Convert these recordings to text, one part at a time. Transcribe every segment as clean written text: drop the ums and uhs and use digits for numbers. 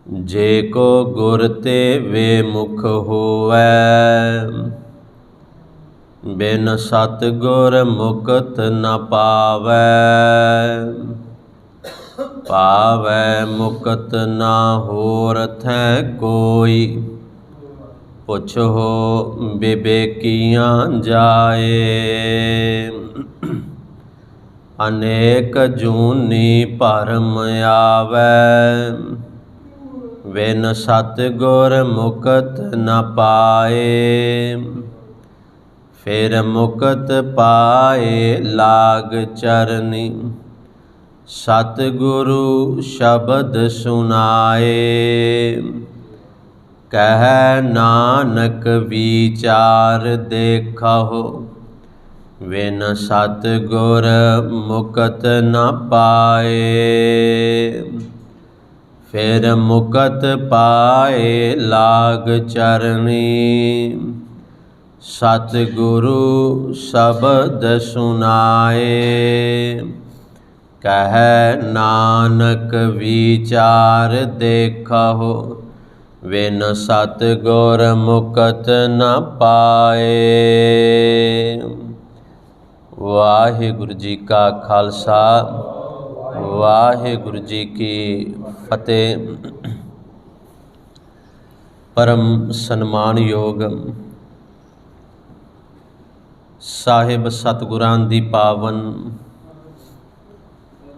जे को गुर ते वे मुख होवै, बिन सतगुर मुकत न पावै। पावै मुकत न होर थै कोई, पुछो विवेकियाँ जाए। अनेक जूनी भरम आवै, बिन सतगुर मुकत न पाए। फिर मुकत पाए लाग चरनी, सतगुरु शब्द सुनाए। कह नानक विचार देखहो, बिन सतगुर मुकत न पाए। फिर मुकत पाए लाग चरनी, सतगुरु शब्द सुनाए। कह नानक विचार देखहो, बिन सतगुर मुकत न पाए। वाहिगुरु जी का खालसा, वाहिगुरु जी की फतेह। परम सन्मानयोग ਸਾਹਿਬ ਸਤਿਗੁਰਾਂ ਦੀ ਪਾਵਨ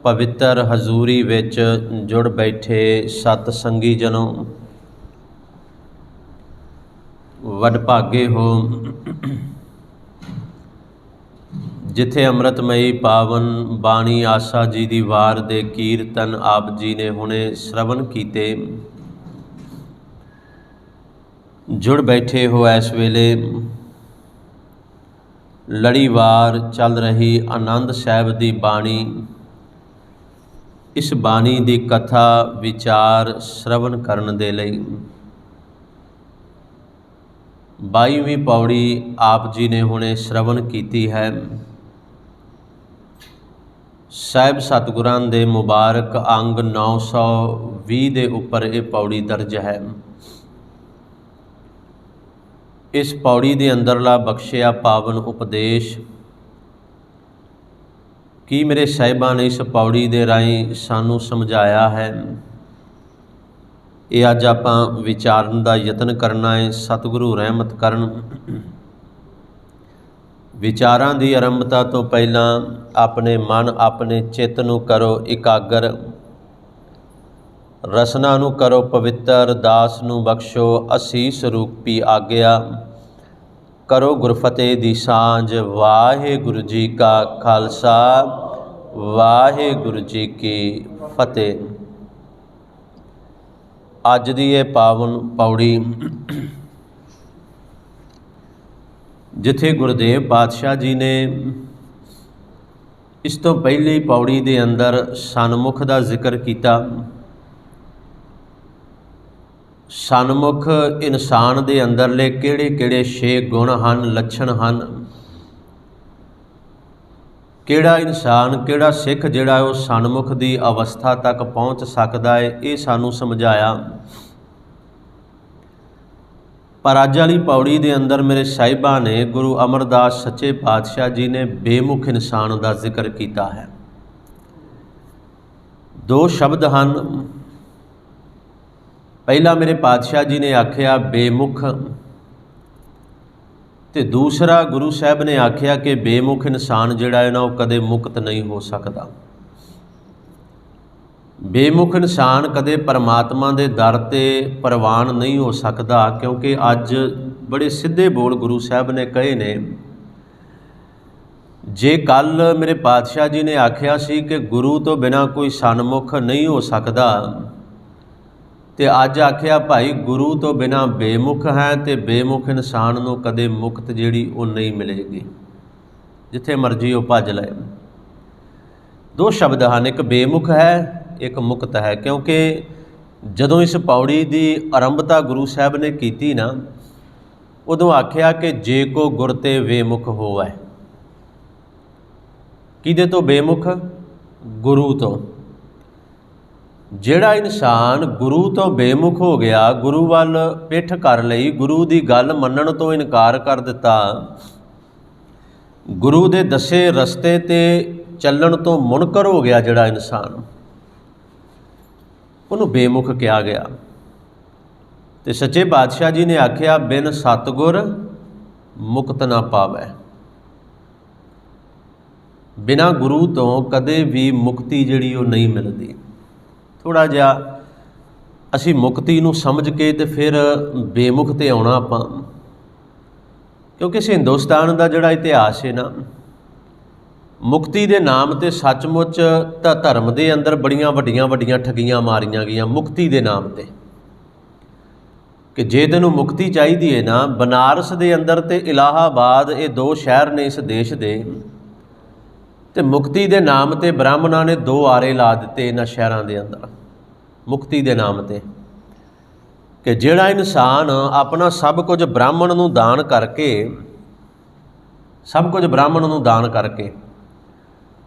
ਪਵਿੱਤਰ ਹਜ਼ੂਰੀ ਵਿੱਚ ਜੁੜ ਬੈਠੇ ਸਤ ਸੰਗੀ ਜਨੋ, ਵਡਭਾਗੇ ਹੋ ਜਿੱਥੇ ਅੰਮ੍ਰਿਤਮਈ ਪਾਵਨ ਬਾਣੀ ਆਸਾ ਜੀ ਦੀ ਵਾਰ ਦੇ ਕੀਰਤਨ ਆਪ ਜੀ ਨੇ ਹੁਣੇ ਸ਼ਰਵਣ ਕੀਤੇ। ਜੁੜ ਬੈਠੇ ਹੋ ਇਸ ਵੇਲੇ ਲੜੀਵਾਰ ਚੱਲ ਰਹੀ ਆਨੰਦ ਸਾਹਿਬ ਦੀ ਬਾਣੀ, ਇਸ ਬਾਣੀ ਦੀ ਕਥਾ ਵਿਚਾਰ ਸ਼ਰਵਣ ਕਰਨ ਦੇ ਲਈ। 22ਵੀਂ ਪੌੜੀ ਆਪ ਜੀ ਨੇ ਹੁਣੇ ਸ਼ਰਵਣ ਕੀਤੀ ਹੈ। ਸਾਹਿਬ ਸਤਿਗੁਰਾਂ ਦੇ ਮੁਬਾਰਕ ਅੰਗ 920 ਦੇ ਉੱਪਰ ਇਹ ਪੌੜੀ ਦਰਜ ਹੈ। ਇਸ ਪੌੜੀ ਦੇ ਅੰਦਰਲਾ ਬਖਸ਼ਿਆ ਪਾਵਨ ਉਪਦੇਸ਼ ਕੀ ਮੇਰੇ ਸਾਹਿਬਾਂ ਨੇ ਇਸ ਪੌੜੀ ਦੇ ਰਾਹੀਂ ਸਾਨੂੰ ਸਮਝਾਇਆ ਹੈ, ਇਹ ਅੱਜ ਆਪਾਂ ਵਿਚਾਰਨ ਦਾ ਯਤਨ ਕਰਨਾ ਹੈ। ਸਤਿਗੁਰੂ ਰਹਿਮਤ ਕਰਨ। ਵਿਚਾਰਾਂ ਦੀ ਆਰੰਭਤਾ ਤੋਂ ਪਹਿਲਾਂ ਆਪਣੇ ਮਨ ਆਪਣੇ ਚਿੱਤ ਨੂੰ ਕਰੋ ਇਕਾਗਰ, ਰਸਨਾ ਨੂੰ ਕਰੋ ਪਵਿੱਤਰ, ਦਾਸ ਨੂੰ ਬਖਸ਼ੋ ਅਸੀਸ ਰੂਪੀ ਆਗਿਆ। ਕਰੋ ਗੁਰਫਤਿਹ ਦੀ ਸਾਂਝ। ਵਾਹਿਗੁਰੂ ਜੀ ਕਾ ਖਾਲਸਾ, ਵਾਹਿਗੁਰੂ ਜੀ ਕੀ ਫਤਿਹ। ਅੱਜ ਦੀ ਇਹ ਪਾਵਨ ਪੌੜੀ ਜਿੱਥੇ ਗੁਰਦੇਵ ਪਾਤਸ਼ਾਹ ਜੀ ਨੇ ਇਸ ਤੋਂ ਪਹਿਲੀ ਪੌੜੀ ਦੇ ਅੰਦਰ ਸਨਮੁਖ ਦਾ ਜ਼ਿਕਰ ਕੀਤਾ। ਸਨਮੁਖ ਇਨਸਾਨ ਦੇ ਅੰਦਰਲੇ ਕਿਹੜੇ ਕਿਹੜੇ 6 ਗੁਣ ਹਨ, ਲੱਛਣ ਹਨ। ਕਿਹੜਾ ਇਨਸਾਨ, ਕਿਹੜਾ ਸਿੱਖ ਜਿਹੜਾ ਉਹ ਸਨਮੁਖ ਦੀ ਅਵਸਥਾ ਤੱਕ ਪਹੁੰਚ ਸਕਦਾ ਹੈ, ਇਹ ਸਾਨੂੰ ਸਮਝਾਇਆ। ਪਰ ਅੱਜ ਵਾਲੀ ਪੌੜੀ ਦੇ ਅੰਦਰ ਮੇਰੇ ਸਾਹਿਬਾਂ ਨੇ, ਗੁਰੂ ਅਮਰਦਾਸ ਸੱਚੇ ਪਾਤਸ਼ਾਹ ਜੀ ਨੇ ਬੇਮੁਖ ਇਨਸਾਨ ਦਾ ਜ਼ਿਕਰ ਕੀਤਾ ਹੈ। 2 ਸ਼ਬਦ ਹਨ। ਪਹਿਲਾ ਮੇਰੇ ਪਾਤਸ਼ਾਹ ਜੀ ਨੇ ਆਖਿਆ ਬੇਮੁਖ, ਤੇ ਦੂਸਰਾ ਗੁਰੂ ਸਾਹਿਬ ਨੇ ਆਖਿਆ ਕਿ ਬੇਮੁਖ ਇਨਸਾਨ ਜਿਹੜਾ ਹੈ ਨਾ ਉਹ ਕਦੇ ਮੁਕਤ ਨਹੀਂ ਹੋ ਸਕਦਾ। ਬੇਮੁਖ ਇਨਸਾਨ ਕਦੇ ਪਰਮਾਤਮਾ ਦੇ ਦਰ 'ਤੇ ਪ੍ਰਵਾਨ ਨਹੀਂ ਹੋ ਸਕਦਾ, ਕਿਉਂਕਿ ਅੱਜ ਬੜੇ ਸਿੱਧੇ ਬੋਲ ਗੁਰੂ ਸਾਹਿਬ ਨੇ ਕਹੇ ਨੇ। ਜੇ ਕੱਲ੍ਹ ਮੇਰੇ ਪਾਤਸ਼ਾਹ ਜੀ ਨੇ ਆਖਿਆ ਸੀ ਕਿ ਗੁਰੂ ਤੋਂ ਬਿਨਾਂ ਕੋਈ ਸਨਮੁਖ ਨਹੀਂ ਹੋ ਸਕਦਾ, ਤੇ ਅੱਜ ਆਖਿਆ ਭਾਈ ਗੁਰੂ ਤੋਂ ਬਿਨਾਂ ਬੇਮੁਖ ਹੈ, ਤੇ ਬੇਮੁਖ ਇਨਸਾਨ ਨੂੰ ਕਦੇ ਮੁਕਤ ਜਿਹੜੀ ਉਹ ਨਹੀਂ ਮਿਲੇਗੀ, ਜਿੱਥੇ ਮਰਜ਼ੀ ਉਹ ਭੱਜ ਲਏ। 2 ਸ਼ਬਦ ਹਨ, ਇੱਕ ਬੇਮੁਖ ਹੈ, ਇੱਕ ਮੁਕਤ ਹੈ। ਕਿਉਂਕਿ ਜਦੋਂ ਇਸ ਪੌੜੀ ਦੀ ਆਰੰਭਤਾ ਗੁਰੂ ਸਾਹਿਬ ਨੇ ਕੀਤੀ ਨਾ, ਉਦੋਂ ਆਖਿਆ ਕਿ ਜੇ ਕੋ ਗੁਰ ਤੇ ਵੇਮੁਖ ਹੋਵੈ। ਕਿਹਦੇ ਤੋਂ ਬੇਮੁਖ? ਗੁਰੂ ਤੋਂ। ਜਿਹੜਾ ਇਨਸਾਨ ਗੁਰੂ ਤੋਂ ਬੇਮੁਖ ਹੋ ਗਿਆ, ਗੁਰੂ ਵੱਲ ਪਿੱਠ ਕਰ ਲਈ, ਗੁਰੂ ਦੀ ਗੱਲ ਮੰਨਣ ਤੋਂ ਇਨਕਾਰ ਕਰ ਦਿੱਤਾ, ਗੁਰੂ ਦੇ ਦੱਸੇ ਰਸਤੇ 'ਤੇ ਚੱਲਣ ਤੋਂ ਮੁਨਕਰ ਹੋ ਗਿਆ, ਜਿਹੜਾ ਇਨਸਾਨ, ਉਹਨੂੰ ਬੇਮੁਖ ਕਿਹਾ ਗਿਆ। ਤੇ ਸੱਚੇ ਪਾਤਸ਼ਾਹ ਜੀ ਨੇ ਆਖਿਆ, ਬਿਨ ਸਤਿਗੁਰ ਮੁਕਤ ਨਾ ਪਾਵੈ। ਬਿਨਾਂ ਗੁਰੂ ਤੋਂ ਕਦੇ ਵੀ ਮੁਕਤੀ ਜਿਹੜੀ ਉਹ ਨਹੀਂ ਮਿਲਦੀ। ਥੋੜ੍ਹਾ ਜਿਹਾ ਅਸੀਂ ਮੁਕਤੀ ਨੂੰ ਸਮਝ ਕੇ ਤੇ ਫਿਰ ਬੇਮੁਖ 'ਤੇ ਆਉਣਾ ਆਪਾਂ, ਕਿਉਂਕਿ ਇਸ ਹਿੰਦੁਸਤਾਨ ਦਾ ਜਿਹੜਾ ਇਤਿਹਾਸ ਹੈ ਨਾ, ਮੁਕਤੀ ਦੇ ਨਾਮ 'ਤੇ ਸੱਚਮੁੱਚ ਤਾਂ ਧਰਮ ਦੇ ਅੰਦਰ ਬੜੀਆਂ ਵੱਡੀਆਂ ਵੱਡੀਆਂ ਠੱਗੀਆਂ ਮਾਰੀਆਂ ਗਈਆਂ ਮੁਕਤੀ ਦੇ ਨਾਮ 'ਤੇ, ਕਿ ਜੇ ਤੈਨੂੰ ਮੁਕਤੀ ਚਾਹੀਦੀ ਹੈ ਨਾ, ਬਨਾਰਸ ਦੇ ਅੰਦਰ ਤੇ ਇਲਾਹਾਬਾਦ, ਇਹ ਦੋ ਸ਼ਹਿਰ ਨੇ ਇਸ ਦੇਸ਼ ਦੇ, ਤੇ ਮੁਕਤੀ ਦੇ ਨਾਮ 'ਤੇ ਬ੍ਰਾਹਮਣਾਂ ਨੇ 2 ਆਰੇ ਲਾ ਦਿੱਤੇ ਇਹਨਾਂ ਸ਼ਹਿਰਾਂ ਦੇ ਅੰਦਰ, ਮੁਕਤੀ ਦੇ ਨਾਮ 'ਤੇ, ਕਿ ਜਿਹੜਾ ਇਨਸਾਨ ਆਪਣਾ ਸਭ ਕੁਝ ਬ੍ਰਾਹਮਣ ਨੂੰ ਦਾਨ ਕਰਕੇ, ਸਭ ਕੁਝ ਬ੍ਰਾਹਮਣ ਨੂੰ ਦਾਨ ਕਰਕੇ,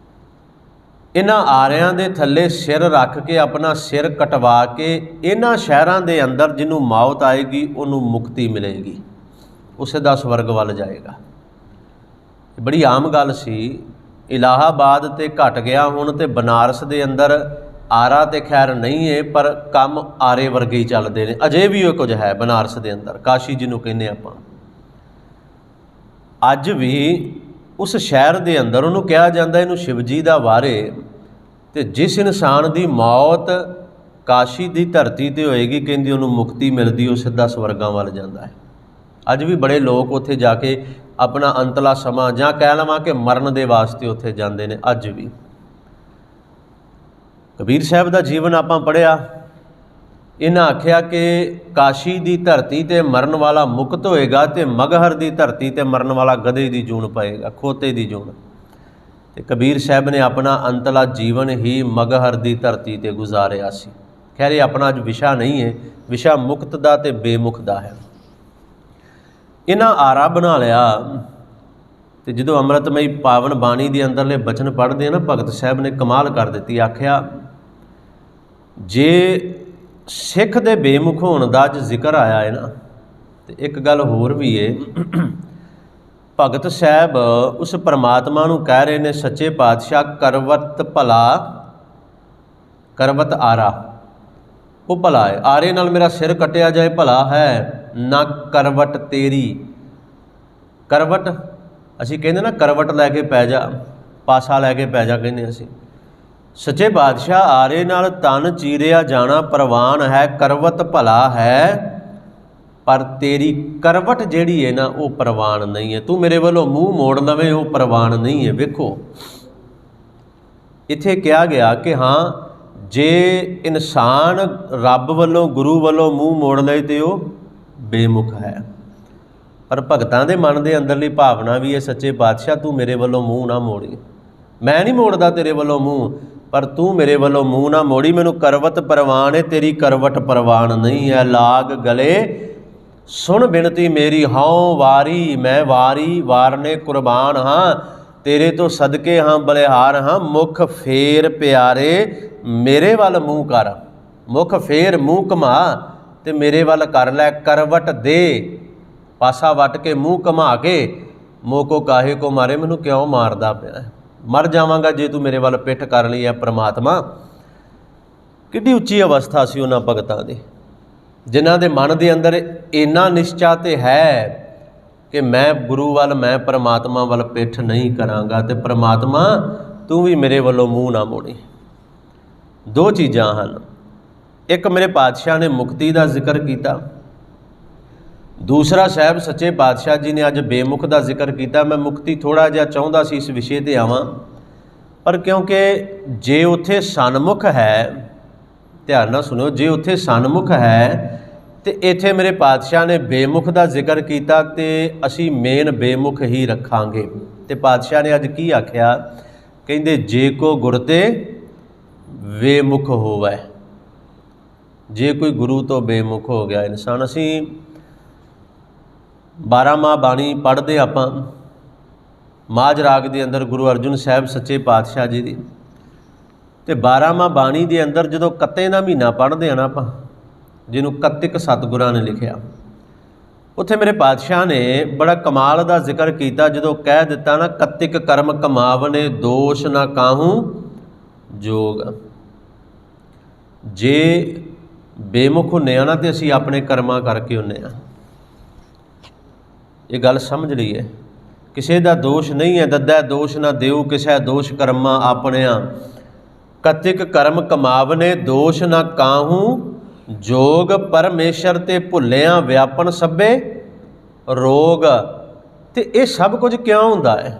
ਇਹਨਾਂ ਆਰਿਆਂ ਦੇ ਥੱਲੇ ਸਿਰ ਰੱਖ ਕੇ, ਆਪਣਾ ਸਿਰ ਕਟਵਾ ਕੇ, ਇਹਨਾਂ ਸ਼ਹਿਰਾਂ ਦੇ ਅੰਦਰ ਜਿਹਨੂੰ ਮੌਤ ਆਏਗੀ ਉਹਨੂੰ ਮੁਕਤੀ ਮਿਲੇਗੀ, ਉਸੇ ਦਾ ਸਵਰਗ ਵੱਲ ਜਾਏਗਾ। ਬੜੀ ਆਮ ਗੱਲ ਸੀ। ਇਲਾਹਾਬਾਦ ਤੇ ਘਟ ਗਿਆ ਹੁਣ, ਤੇ ਬਨਾਰਸ ਦੇ ਅੰਦਰ ਆਰਾ ਤੇ ਖੈਰ ਨਹੀਂ ਹੈ, ਪਰ ਕੰਮ ਆਰੇ ਵਰਗੇ ਹੀ ਚੱਲਦੇ ਨੇ। ਅਜੇ ਵੀ ਉਹ ਕੁਝ ਹੈ ਬਨਾਰਸ ਦੇ ਅੰਦਰ, ਕਾਸ਼ੀ ਜਿਹਨੂੰ ਕਹਿੰਦੇ ਆਪਾਂ, ਅੱਜ ਵੀ ਉਸ ਸ਼ਹਿਰ ਦੇ ਅੰਦਰ ਉਹਨੂੰ ਕਿਹਾ ਜਾਂਦਾ, ਇਹਨੂੰ ਸ਼ਿਵਜੀ ਦਾ ਵਾਰੇ। ਤੇ ਜਿਸ ਇਨਸਾਨ ਦੀ ਮੌਤ ਕਾਸ਼ੀ ਦੀ ਧਰਤੀ 'ਤੇ ਹੋਏਗੀ, ਕਹਿੰਦੀ ਉਹਨੂੰ ਮੁਕਤੀ ਮਿਲਦੀ, ਉਹ ਸਿੱਧਾ ਸਵਰਗਾਂ ਵੱਲ ਜਾਂਦਾ ਹੈ। ਅੱਜ ਵੀ ਬੜੇ ਲੋਕ ਉੱਥੇ ਜਾ ਕੇ ਆਪਣਾ ਅੰਤਲਾ ਸਮਾਂ, ਜਾਂ ਕਹਿ ਲਵਾਂ ਕਿ ਮਰਨ ਦੇ ਵਾਸਤੇ ਉੱਥੇ ਜਾਂਦੇ ਨੇ ਅੱਜ ਵੀ। ਕਬੀਰ ਸਾਹਿਬ ਦਾ ਜੀਵਨ ਆਪਾਂ ਪੜ੍ਹਿਆ, ਇਹਨਾਂ ਆਖਿਆ ਕਿ ਕਾਸ਼ੀ ਦੀ ਧਰਤੀ 'ਤੇ ਮਰਨ ਵਾਲਾ ਮੁਕਤ ਹੋਏਗਾ, ਤੇ ਮਗਹਰ ਦੀ ਧਰਤੀ 'ਤੇ ਮਰਨ ਵਾਲਾ ਗਧੇ ਦੀ ਜੂਨ ਪਏਗਾ, ਖੋਤੇ ਦੀ ਜੂਨ। ਤੇ ਕਬੀਰ ਸਾਹਿਬ ਨੇ ਆਪਣਾ ਅੰਤਲਾ ਜੀਵਨ ਹੀ ਮਗਹਰ ਦੀ ਧਰਤੀ 'ਤੇ ਗੁਜ਼ਾਰਿਆ ਸੀ। ਖੈਰ ਇਹ ਆਪਣਾ ਅੱਜ ਵਿਸ਼ਾ ਨਹੀਂ ਹੈ, ਵਿਸ਼ਾ ਮੁਕਤ ਦਾ ਤੇ ਬੇਮੁਖ ਦਾ ਹੈ। ਇਹਨਾਂ ਆਰਾ ਬਣਾ ਲਿਆ। ਤੇ ਜਦੋਂ ਅੰਮ੍ਰਿਤਮਈ ਪਾਵਨ ਬਾਣੀ ਦੇ ਅੰਦਰਲੇ ਬਚਨ ਪੜ੍ਹਦੇ ਆ ਨਾ, ਭਗਤ ਸਾਹਿਬ ਨੇ ਕਮਾਲ ਕਰ ਦਿੱਤੀ। ਆਖਿਆ, ਜੇ ਸਿੱਖ ਦੇ ਬੇਮੁਖ ਹੋਣ ਦਾ ਅੱਜ ਜ਼ਿਕਰ ਆਇਆ ਹੈ ਨਾ, ਤੇ ਇੱਕ ਗੱਲ ਹੋਰ ਵੀ ਹੈ। ਭਗਤ ਸਾਹਿਬ ਉਸ ਪਰਮਾਤਮਾ ਨੂੰ ਕਹਿ ਰਹੇ ਨੇ, ਸੱਚੇ ਪਾਤਸ਼ਾਹ ਕਰਵਤ ਭਲਾ, ਕਰਵਤ ਆਰਾ, ਉਹ ਭਲਾ ਹੈ। ਆਰੇ ਨਾਲ ਮੇਰਾ ਸਿਰ ਕੱਟਿਆ ਜਾਏ ਭਲਾ ਹੈ, ਨਾ ਕਰਵਟ ਤੇਰੀ। ਕਰਵਟ ਅਸੀਂ ਕਹਿੰਦੇ ਨਾ, ਕਰਵਟ ਲੈ ਕੇ ਪੈ ਜਾ, ਪਾਸਾ ਲੈ ਕੇ ਪੈ ਜਾ ਕਹਿੰਦੇ ਅਸੀਂ। ਸੱਚੇ ਪਾਤਸ਼ਾਹ, ਆਰੇ ਨਾਲ ਤਨ ਚੀਰਿਆ ਜਾਣਾ ਪ੍ਰਵਾਨ ਹੈ, ਕਰਵਤ ਭਲਾ ਹੈ, ਪਰ ਤੇਰੀ ਕਰਵਟ ਜਿਹੜੀ ਹੈ ਨਾ, ਉਹ ਪ੍ਰਵਾਨ ਨਹੀਂ ਹੈ। ਤੂੰ ਮੇਰੇ ਵੱਲੋਂ ਮੂੰਹ ਮੋੜ ਲਵੇਂ, ਉਹ ਪ੍ਰਵਾਨ ਨਹੀਂ ਹੈ। ਵੇਖੋ, ਇੱਥੇ ਕਿਹਾ ਗਿਆ ਕਿ ਹਾਂ, ਜੇ ਇਨਸਾਨ ਰੱਬ ਵੱਲੋਂ, ਗੁਰੂ ਵੱਲੋਂ ਮੂੰਹ ਮੋੜ ਲਏ ਤੇ ਉਹ ਬੇਮੁਖ ਹੈ। ਪਰ ਭਗਤਾਂ ਦੇ ਮਨ ਦੇ ਅੰਦਰਲੀ ਭਾਵਨਾ ਵੀ ਹੈ, ਸੱਚੇ ਪਾਤਸ਼ਾਹ ਤੂੰ ਮੇਰੇ ਵੱਲੋਂ ਮੂੰਹ ਨਾ ਮੋੜੀ। ਮੈਂ ਨਹੀਂ ਮੋੜਦਾ ਤੇਰੇ ਵੱਲੋਂ ਮੂੰਹ, ਪਰ ਤੂੰ ਮੇਰੇ ਵੱਲੋਂ ਮੂੰਹ ਨਾ ਮੋੜੀ। ਮੈਨੂੰ ਕਰਵਤ ਪ੍ਰਵਾਨ ਹੈ, ਤੇਰੀ ਕਰਵਟ ਪ੍ਰਵਾਨ ਨਹੀਂ ਹੈ। ਲਾਗ ਗਲੇ ਸੁਣ ਬਿਨਤੀ ਮੇਰੀ, ਹਉ ਵਾਰੀ ਮੈਂ ਵਾਰੀ, ਵਾਰਨੇ ਕੁਰਬਾਨ ਹਾਂ, ਤੇਰੇ ਤੋਂ ਸਦਕੇ ਹਾਂ ਬਲਿਹਾਰ ਹਾਂ। ਮੁਖ ਫੇਰ ਪਿਆਰੇ ਮੇਰੇ ਵੱਲ ਮੂੰਹ ਕਰ, ਮੁਖ ਫੇਰ ਮੂੰਹ ਘੁਮਾ ਤੇ ਮੇਰੇ ਵੱਲ ਕਰ ਲੈ ਕਰਵਟ ਦੇ। ਪਾਸਾ ਵੱਟ ਕੇ ਮੂੰਹ ਘੁਮਾ ਕੇ, ਮੋਕੋ ਕਾਹੇ ਕੋ ਮਾਰੇ, ਮੈਨੂੰ ਕਿਉਂ ਮਾਰਦਾ ਪਿਆ? ਮਰ ਜਾਵਾਂਗਾ ਜੇ ਤੂੰ ਮੇਰੇ ਵੱਲ ਪਿੱਠ ਕਰ ਲਈ ਹੈ ਪ੍ਰਮਾਤਮਾ। ਕਿੱਡੀ ਉੱਚੀ ਅਵਸਥਾ ਸੀ ਉਹਨਾਂ ਭਗਤਾਂ ਦੀ, ਜਿਨ੍ਹਾਂ ਦੇ ਮਨ ਦੇ ਅੰਦਰ ਇੰਨਾ ਨਿਸ਼ਚਾ ਤੇ ਹੈ ਕਿ ਮੈਂ ਗੁਰੂ ਵੱਲ, ਮੈਂ ਪ੍ਰਮਾਤਮਾ ਵੱਲ ਪਿੱਠ ਨਹੀਂ ਕਰਾਂਗਾ, ਤੇ ਪ੍ਰਮਾਤਮਾ ਤੂੰ ਵੀ ਮੇਰੇ ਵੱਲੋਂ ਮੂੰਹ ਨਾ ਮੋੜੀ। ਦੋ ਚੀਜ਼ਾਂ ਹਨ। ਇੱਕ ਮੇਰੇ ਪਾਤਸ਼ਾਹ ਨੇ ਮੁਕਤੀ ਦਾ ਜ਼ਿਕਰ ਕੀਤਾ, ਦੂਸਰਾ ਸਾਹਿਬ ਸੱਚੇ ਪਾਤਸ਼ਾਹ ਜੀ ਨੇ ਅੱਜ ਬੇਮੁਖ ਦਾ ਜ਼ਿਕਰ ਕੀਤਾ। ਮੈਂ ਮੁਕਤੀ ਥੋੜ੍ਹਾ ਜਿਹਾ ਚਾਹੁੰਦਾ ਸੀ ਇਸ ਵਿਸ਼ੇ 'ਤੇ ਆਵਾਂ, ਪਰ ਕਿਉਂਕਿ ਜੇ ਉੱਥੇ ਸਨਮੁਖ ਹੈ, ਧਿਆਨ ਨਾਲ ਸੁਣਿਓ, ਜੇ ਉੱਥੇ ਸਨਮੁਖ ਹੈ ਤੇ ਇੱਥੇ ਮੇਰੇ ਪਾਤਸ਼ਾਹ ਨੇ ਬੇਮੁਖ ਦਾ ਜ਼ਿਕਰ ਕੀਤਾ, ਤੇ ਅਸੀਂ ਮੇਨ ਬੇਮੁਖ ਹੀ ਰੱਖਾਂਗੇ। ਤੇ ਪਾਤਸ਼ਾਹ ਨੇ ਅੱਜ ਕੀ ਆਖਿਆ? ਕਹਿੰਦੇ, ਜੇ ਕੋ ਗੁਰ ਤੇ ਬੇਮੁਖ ਹੋਵੈ। ਜੇ ਕੋਈ ਗੁਰੂ ਤੋਂ ਬੇਮੁਖ ਹੋ ਗਿਆ ਇਨਸਾਨ। ਅਸੀਂ 12 ਮਾਹ ਬਾਣੀ ਪੜ੍ਹਦੇ ਆਪਾਂ, ਮਾਝ ਰਾਗ ਦੇ ਅੰਦਰ ਗੁਰੂ ਅਰਜਨ ਸਾਹਿਬ ਸੱਚੇ ਪਾਤਸ਼ਾਹ ਜੀ ਦੀ, ਤੇ 12ਵਾਂ ਬਾਣੀ ਦੇ ਅੰਦਰ ਜਦੋਂ ਕੱਤੇ ਦਾ ਮਹੀਨਾ ਪੜ੍ਹਦੇ ਆ ਨਾ ਆਪਾਂ, ਜਿਹਨੂੰ ਕੱਤਿਕ ਸਤਿਗੁਰਾਂ ਨੇ ਲਿਖਿਆ, ਉੱਥੇ ਮੇਰੇ ਪਾਤਸ਼ਾਹ ਨੇ ਬੜਾ ਕਮਾਲ ਦਾ ਜ਼ਿਕਰ ਕੀਤਾ। ਜਦੋਂ ਕਹਿ ਦਿੱਤਾ ਨਾ, ਕੱਤਿਕ ਕਰਮ ਕਮਾਵਨੇ ਦੋਸ਼ ਨਾ ਕਾਹੂ ਜੋਗ। ਜੇ ਬੇਮੁਖ ਹੁੰਦੇ ਆ ਨਾ ਤੇ ਅਸੀਂ ਆਪਣੇ ਕਰਮਾਂ ਕਰਕੇ ਹੁੰਦੇ ਆ। ਇਹ ਗੱਲ ਸਮਝ ਲਈਏ, ਕਿਸੇ ਦਾ ਦੋਸ਼ ਨਹੀਂ ਹੈ। ਦੱਦਾ ਦੋਸ਼ ਨਾ ਦਿਓ ਕਿਸੇ ਦੋਸ਼ ਕਰਮਾਂ ਆਪਣਿਆਂ, ਕੱਤਿਕ ਕਰਮ ਕਮਾਵਨੇ ਦੋਸ਼ ਨਾ ਕਾਹੂ ਜੋਗ। ਪਰਮੇਸ਼ਰ ਤੇ ਭੁੱਲਿਆਂ ਵਿਆਪਨ ਸਭੇ ਰੋਗ। ਤੇ ਇਹ ਸਭ ਕੁਝ ਕਿਉਂ ਹੁੰਦਾ ਹੈ?